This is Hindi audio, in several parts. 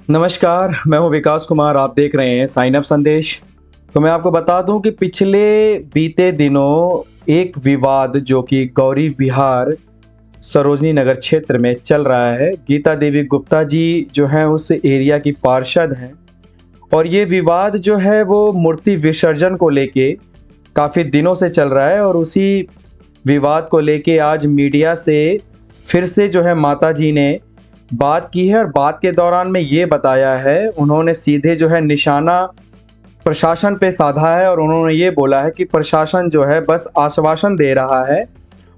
नमस्कार, मैं हूं विकास कुमार। आप देख रहे हैं साइन अप संदेश। तो मैं आपको बता दूं कि पिछले बीते दिनों एक विवाद जो कि गौरी विहार सरोजनी नगर क्षेत्र में चल रहा है। गीता देवी गुप्ता जी जो हैं उस एरिया की पार्षद हैं और ये विवाद जो है वो मूर्ति विसर्जन को लेके काफ़ी दिनों से चल रहा है और उसी विवाद को लेके आज मीडिया से फिर से जो है माता जी ने बात की है और बात के दौरान में ये बताया है, उन्होंने सीधे जो है निशाना प्रशासन पे साधा है और उन्होंने ये बोला है कि प्रशासन जो है बस आश्वासन दे रहा है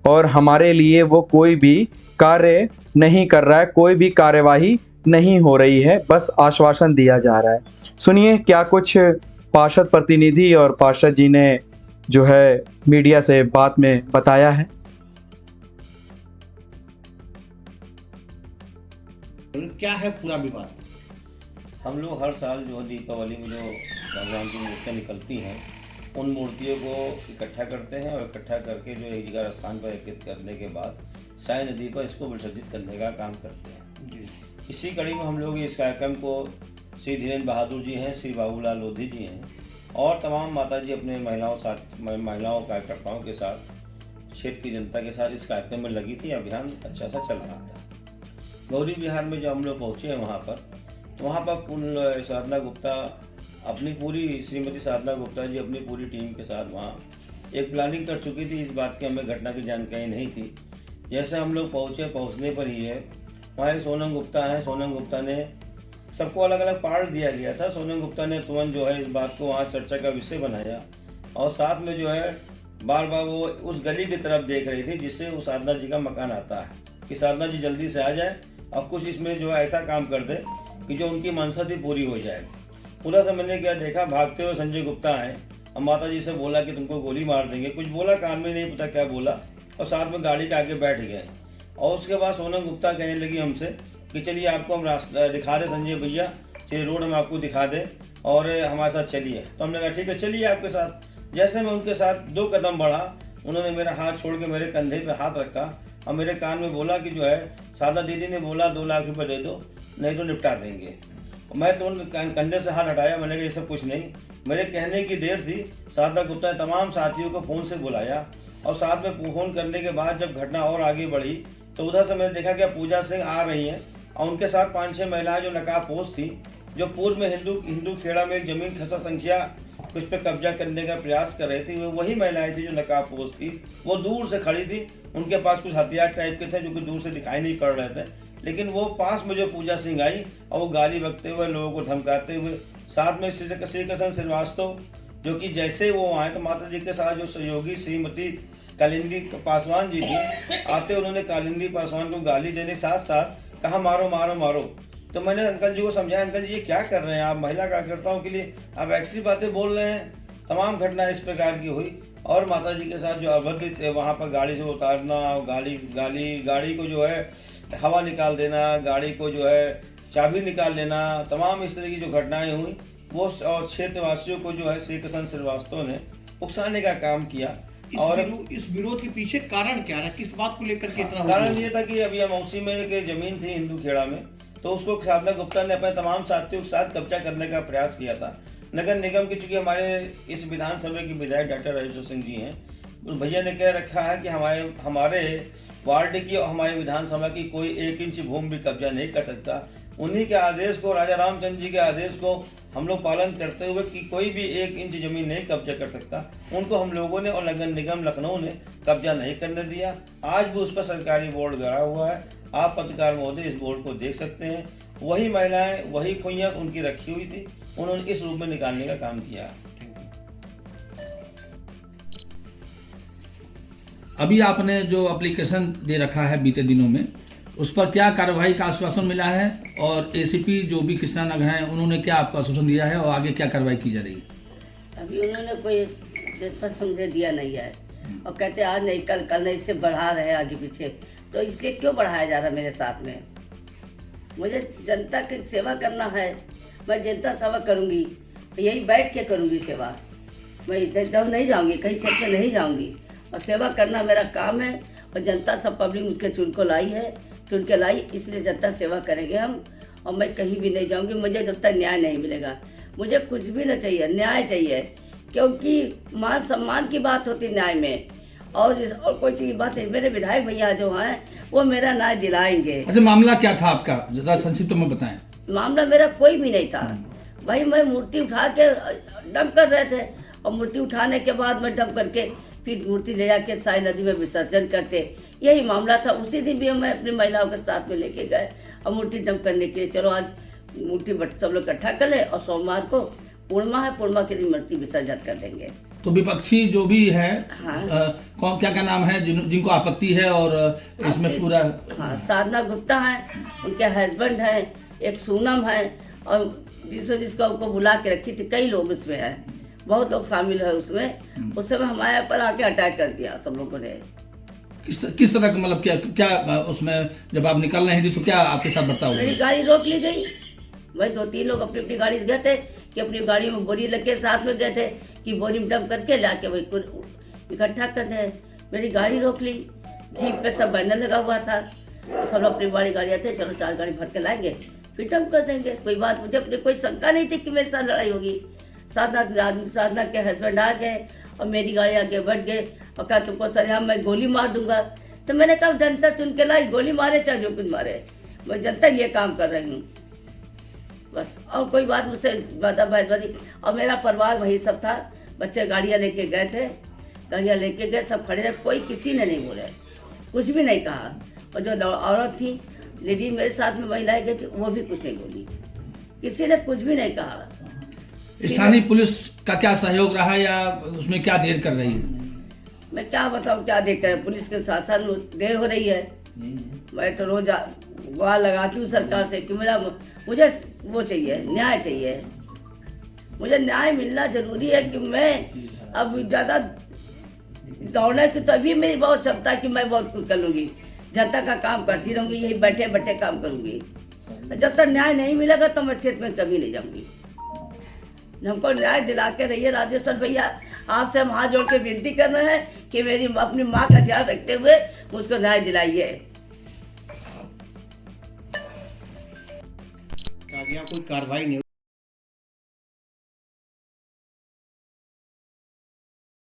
और हमारे लिए वो कोई भी कार्य नहीं कर रहा है, कोई भी कार्यवाही नहीं हो रही है, बस आश्वासन दिया जा रहा है। सुनिए क्या कुछ पार्षद प्रतिनिधि और पार्षद जी ने जो है मीडिया से बात में बताया है। क्या है पूरा विवाद? हम लोग हर साल जो है दीपावली में जो भगवान की मूर्तियाँ निकलती हैं उन मूर्तियों को इकट्ठा करते हैं और इकट्ठा करके जो एक जगह स्थान पर एकत्रित करने के बाद साई नदी पर इसको विसर्जित करने का काम करते हैं। इसी कड़ी में हम लोग इस कार्यक्रम को श्री धीरेन्द्र बहादुर जी हैं, श्री बाबूलाल लोधी जी हैं और तमाम माता जी अपने महिलाओं कार्यकर्ताओं के साथ क्षेत्र की जनता के साथ इस कार्यक्रम में लगी थी। अभियान अच्छा सा चल रहा था। गौरी विहार में जब हम लोग पहुँचे हैं वहाँ पर साधना गुप्ता अपनी पूरी श्रीमती साधना गुप्ता जी अपनी पूरी टीम के साथ वहाँ एक प्लानिंग कर चुकी थी। इस बात की हमें घटना की जानकारी नहीं थी। जैसे हम लोग पहुँचने पर ही है वहाँ एक सोनम गुप्ता हैं। सोनम गुप्ता ने सबको अलग अलग पार्ट दिया गया था। सोनम गुप्ता ने तुरंत जो है इस बात को वहाँ चर्चा का विषय बनाया और साथ में जो है बार बार वो उस गली की तरफ देख रही थी जिससे उस साधना जी का मकान आता है कि साधना जी जल्दी से आ जाए और कुछ इसमें जो है ऐसा काम कर दे कि जो उनकी मनसा थी पूरी हो जाए। पूरा से मैंने क्या देखा, भागते हुए संजय गुप्ता हैं और माता जी से बोला कि तुमको गोली मार देंगे। कुछ बोला, कान में नहीं पता क्या बोला और साथ में गाड़ी के आगे बैठ गए। और उसके बाद सोनम गुप्ता कहने लगी हमसे कि चलिए आपको हम रास्ता दिखा दें संजय भैया, चलिए रोड हम आपको दिखा दें और हमारे साथ चलिए। तो हमने कहा ठीक है चलिए आपके साथ। जैसे मैं उनके साथ 2 कदम बढ़ा, उन्होंने मेरा हाथ छोड़ के मेरे कंधे पर हाथ रखा और मेरे कान में बोला कि जो है साधना दीदी ने बोला 2 लाख रुपए दे दो, नहीं तो निपटा देंगे। मैं तो कंधे से हाथ हटाया। मैंने कहा ये सब कुछ नहीं, मेरे कहने की देर थी। साधना गुप्ता ने तमाम साथियों को फ़ोन से बुलाया और साथ में फ़ोन करने के बाद जब घटना और आगे बढ़ी तो उधर से मैंने देखा कि पूजा सिंह आ रही हैं और उनके साथ 5-6 महिलाएं जो नकाबपोश थी, जो पूर्व में हिंदू खेड़ा में एक ज़मीन खसा संख्या उस पर कब्जा करने का प्रयास कर रही थी। वो वही महिलाएं थी जो नकाबपोश थी। वो दूर से खड़ी थी, उनके पास कुछ हथियार टाइप के थे जो कि दूर से दिखाई नहीं पड़ रहे थे। लेकिन वो पास में जो पूजा सिंह आई और वो गाली बकते हुए लोगों को धमकाते हुए, साथ में श्री कृष्ण श्रीवास्तव जो कि जैसे वो आए तो माता जी के साथ जो सहयोगी श्रीमती कालिंदी पासवान जी थी, आते उन्होंने कालिंदी पासवान को गाली देने साथ साथ कहा मारो मारो मारो। तो मैंने अंकल जी को समझाया, अंकल जी ये क्या कर रहे हैं आप, महिला कार्यकर्ताओं के लिए आप ऐसी बातें बोल रहे हैं। तमाम घटना इस प्रकार की हुई और माता जी के साथ जो अभद्र वहाँ पर गाड़ी से उतारना, गाड़ी को जो है हवा निकाल देना, गाड़ी को जो है चाबी निकाल लेना, तमाम इस तरह की जो घटनाएं हुई वो और क्षेत्रवासियों को जो है श्री कृष्ण श्रीवास्तव ने उकसाने का काम किया। और इस विरोध के पीछे कारण क्या रहा, किस बात को लेकर के इतना? कारण ये था कि अभी मौसी में एक जमीन थी हिंदू खेड़ा में, तो उसको साधना गुप्ता ने अपने तमाम साथियों के साथ कब्जा करने का प्रयास किया था। नगर निगम की चूंकि हमारे इस विधानसभा के विधायक डॉक्टर राजेश्वर सिंह जी हैं, उन भैया ने कह रखा है कि हमारे वार्ड की और हमारे विधानसभा की कोई 1 इंच भूमि भी कब्जा नहीं कर सकता। उन्हीं के आदेश को, राजा रामचंद्र जी के आदेश को हम लोग पालन करते हुए कि कोई भी 1 इंच जमीन नहीं कब्जा कर सकता, उनको हम लोगों ने और नगर निगम लखनऊ ने कब्जा नहीं करने दिया। आज भी उस पर सरकारी बोर्ड गड़ा हुआ है। आप पत्रकार महोदय इस बोर्ड को देख सकते हैं। वही महिलाएं, वही खुइयाँ उनकी रखी हुई थी, उन्होंने इस रूप में निकालने का काम किया। अभी आपने जो एप्लीकेशन दे रखा है बीते दिनों में, उस पर क्या कार्रवाई का आश्वासन मिला है और एसीपी जो भी कृष्णा नगर हैं उन्होंने क्या आपको आश्वासन दिया है और आगे क्या कार्रवाई की जा रही है? अभी उन्होंने कोई समझे दिया नहीं है और कहते आज नहीं कल नहीं, इससे बढ़ा रहे आगे पीछे। तो इसलिए क्यों बढ़ाया जा रहा है मेरे साथ में? मुझे जनता की सेवा करना है, मैं जनता सेवा करूँगी, यही बैठ के करूँगी सेवा। मैं इधर नहीं जाऊँगी, कहीं क्षेत्र में नहीं जाऊँगी और सेवा करना मेरा काम है। और जनता सब पब्लिक मुझके चुन के लाई, इसलिए जनता सेवा करेंगे हम और मैं कहीं भी नहीं जाऊंगी मुझे जब तक न्याय नहीं मिलेगा। मुझे कुछ भी न चाहिए, न्याय चाहिए, क्योंकि मान सम्मान की बात होती न्याय में, और कोई चीज की बात नहीं। मेरे विधायक भैया जो हैं वो मेरा न्याय दिलाएंगे। अच्छा, मामला क्या था आपका, जरा संक्षिप्त में बताएं। मामला मेरा कोई भी नहीं था भाई, मैं मूर्ति उठा के डंप कर रहे थे, और मूर्ति उठाने के बाद मैं डंप करके फिर मूर्ति ले जाके साई नदी में विसर्जन करते, यही मामला था। उसी दिन भी मैं अपनी महिलाओं के साथ में लेके गए और मूर्ति डंप करने के लिए, चलो आज मूर्ति सब लोग इकट्ठा कर ले, और सोमवार को पूर्णिमा है, पूर्णिमा के दिन मूर्ति विसर्जन कर देंगे। तो विपक्षी जो भी है, हाँ। कौन क्या क्या नाम है जिनको आपत्ति है, और इसमें पूरा हाँ, साधना गुप्ता है, उनके हस्बैंड है, एक सूनम है, और जिसको बुला के रखी थी, कई लोग उसमें है, बहुत लोग शामिल है उसमें। उस समय हमारे पर आके अटैक कर दिया सब लोगों ने। किस तरह का, मतलब क्या उसमें जब आप निकल रहे थे तो क्या आपके साथ बर्ताव हुआ? मेरी गाड़ी रोक ली गई। वही 2-3 लोग अपनी अपनी गाड़ी से गए थे कि अपनी गाड़ी में बोरी लग के साथ में गए थे कि बोरी में डंप करके लाके वही इकट्ठा कर दे। मेरी गाड़ी रोक ली, जीप पे सब बैनर लगा हुआ था, सब लोग अपनी बड़ी गाड़ियाँ थे, चलो 4 गाड़ी भर के लाएंगे फिर डंप कर देंगे। कोई बात, मुझे अपनी कोई शंका नहीं थी कि मेरे साथ लड़ाई होगी। साधना के हस्बैंड आ गए और मेरी गाड़ी आगे बढ़ गए और कहा तुमको सरेआम मैं गोली मार दूंगा। तो मैंने कहा जनता चुन के लाई, गोली मारे चाहे जो कुछ मारे, मैं जनता के लिए काम कर रही हूँ बस। और कोई बात मुझसे बहसबाजी, और मेरा परिवार वही सब था, बच्चे गाड़ियाँ लेके गए थे, गाड़ियाँ लेके गए, सब खड़े रहे, कोई किसी ने नहीं बोले, कुछ भी नहीं कहा। और जो औरत थी, लेडीज मेरे साथ में महिलाएं गई थी, वो भी कुछ नहीं बोली, किसी ने कुछ भी नहीं कहा। स्थानीय पुलिस का क्या सहयोग रहा या उसमें क्या देर कर रही है? मैं क्या बताऊँ क्या देख कर, पुलिस के साथ साथ देर हो रही है। मैं तो रोज गुहार लगाती हूँ सरकार से कि मुझे वो चाहिए, न्याय चाहिए, मुझे न्याय मिलना जरूरी है। कि मैं अब ज़्यादा दौड़ने की तो अभी मेरी बहुत क्षमता है कि मैं बहुत कुछ कर लूँगी, जनता का काम करती रहूँगी, यही बैठे बैठे काम करूँगी। जब तक न्याय नहीं मिलेगा तो मैं क्षेत्र में कभी नहीं जाऊँगी। हमको न्याय दिला के रहिए राजेश्वर भैया, आपसे हम हाथ जोड़ के विनती कर रहे हैं कि मेरी अपनी माँ का ध्यान रखते हुए मुझको न्याय दिलाइए। कोई कार्रवाई नहीं